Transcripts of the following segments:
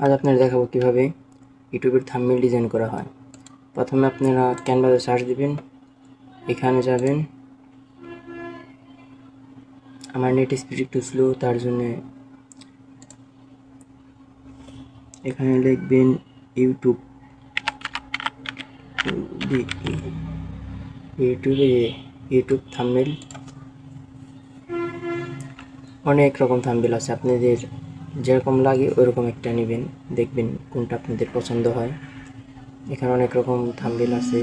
আজ আপনাদের দেখাবো কিভাবে ইউটিউবের থাম্বনেল ডিজাইন করা হয়। প্রথমে আপনারা ক্যানভাসে সার্চ দিবেন, এখানে যাবেন। আমার নেট স্পিড একটু স্লো, তার জন্য এখানে লিখবেন ইউটিউব। YouTube thumbnail. অনেক রকম থাম্বনেল আছে, আপনাদের যেরকম লাগে ওরকম একটা নেবেন, দেখবেন কোনটা আপনাদের পছন্দ হয়। এখানে অনেক রকম থাম্বনেল আছে,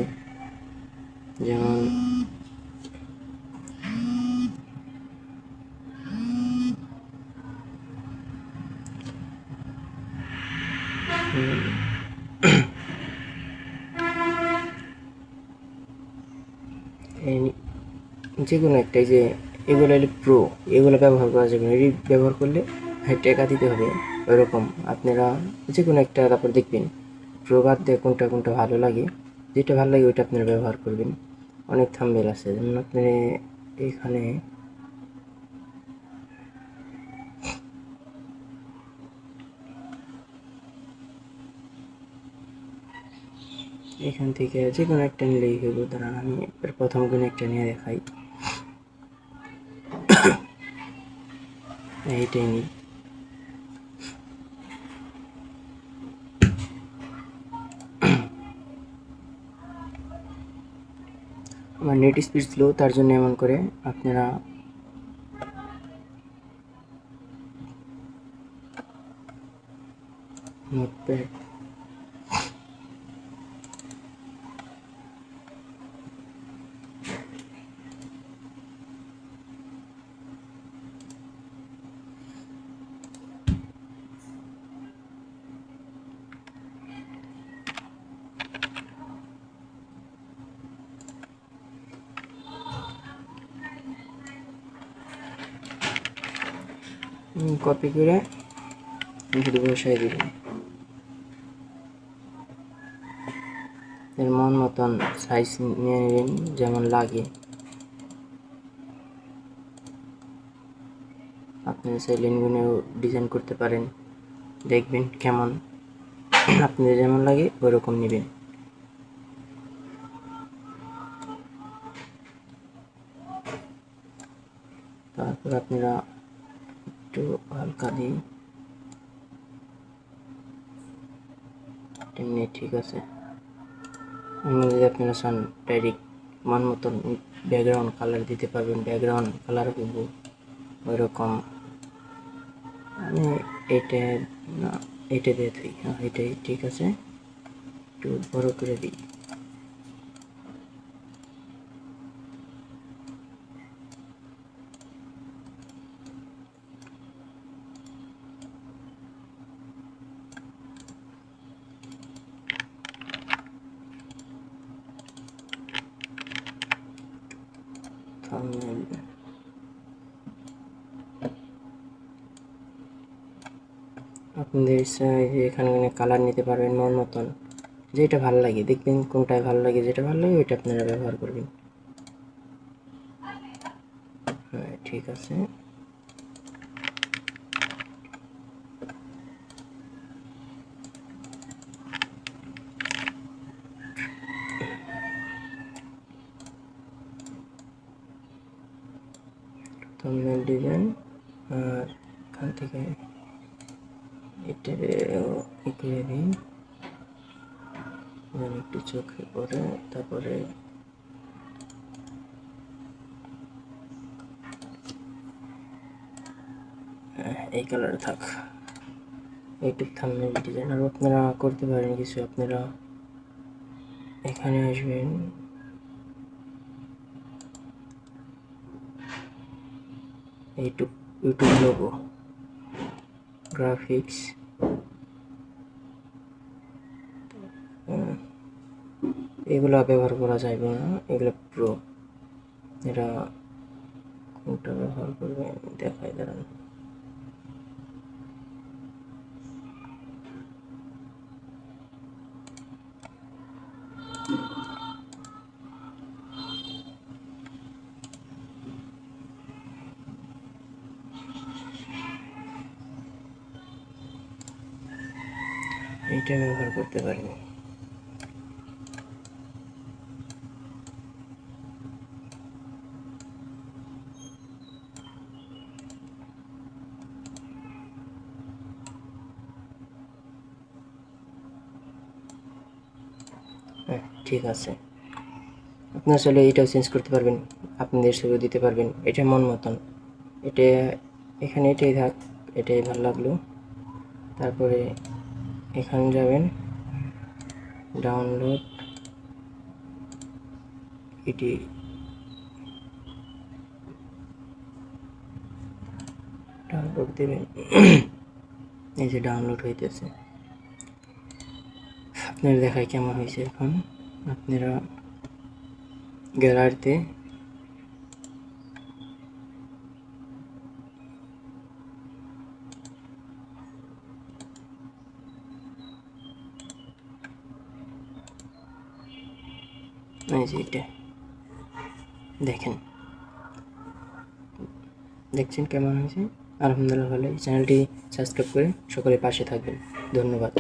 যেমন যে কোনো একটা, যে এগুলো হলে প্রো, এগুলো ব্যবহার করা যাবে না, এটি ব্যবহার করলে টাকা দিতে হবে। ওইরকম আপনারা যে কোনো একটা তারপর দেখবেন প্রো বাদ দিয়ে কোনটা কোনটা ভালো লাগে, যেটা ভালো লাগে ওইটা আপনারা ব্যবহার করবেন। অনেক থাম্বনেল আছে, যেমন আপনি এখানে এখান থেকে যে কোনো একটা নিলেই হইব। দাঁড়ান আমি প্রথম কোনো একটা নিয়ে দেখাই। এইটাই নিই। আমার নেট স্পিড স্লো, তার জন্য এমন করে আপনারা নোটপ্যাড কপি করে শুধু বসাই দিবেন। এর মন মতন সাইজ নিয়ে নেবেন, যেমন লাগে। আপনি চাইলে গুনেও ডিজাইন করতে পারেন, দেখবেন কেমন আপনাদের যেমন লাগে ওইরকম নেবেন। তারপর আপনারা একটু হালকা দিন, এমনি ঠিক আছে। যদি আপনারা চান ডাইরেক্ট মন মতন ব্যাকগ্রাউন্ড কালার দিতে পারবেন, ব্যাকগ্রাউন্ড কালার করবো ওইরকম। আমি এটা না, এটা দিয়ে দিই, এটাই ঠিক আছে। একটু বড় করে দিই। থাম্বনেল আপনাদের ইচ্ছা, এখানে কালার নিতে পারবেন মন মতন, যেটা ভালো লাগে দেখবেন কোনটায় ভালো লাগে, যেটা ভালো লাগে ওইটা আপনারা ব্যবহার করবেন। হ্যাঁ ঠিক আছে। থাম্বনেল ডিজাইন, আর এখান থেকে এটা করে দিই, একটু চোখে পরে, তারপরে এই কালার থাক। YouTube thumbnail design. আর আপনারা করতে পারেন কিছু, আপনারা এখানে আসবেন, ইউটিউব লোগো, গ্রাফিক্স, এগুলো ব্যবহার করা যাবে না, এগুলো প্রো। এরা কোনটা ব্যবহার করবে দেখাই, দাঁড়ান। এইটা ব্যবহার করতে পারেন। হ্যাঁ, ঠিক আছে। আপনার চাইলে এটাও চেঞ্জ করতে পারবেন, আপনাদের ছবিও দিতে পারবেন, এটা মন মতন। এটা এখানে এটাই থাক, এটাই ভালো লাগলো। তারপরে এখানে যাবেন, ডাউনলোড, এটি ডাউনলোড দেবেন। এই যে ডাউনলোড হইতেছে, আপনার দেখায় কেমন হয়েছে। এখন আপনারা গ্যালারিতে এই যে এটা দেখেন, দেখছেন কেমন হয়েছে। আলহামদুলিল্লাহ ভালো। চ্যানেলটি সাবস্ক্রাইব করে সকলে পাশে থাকবেন। ধন্যবাদ।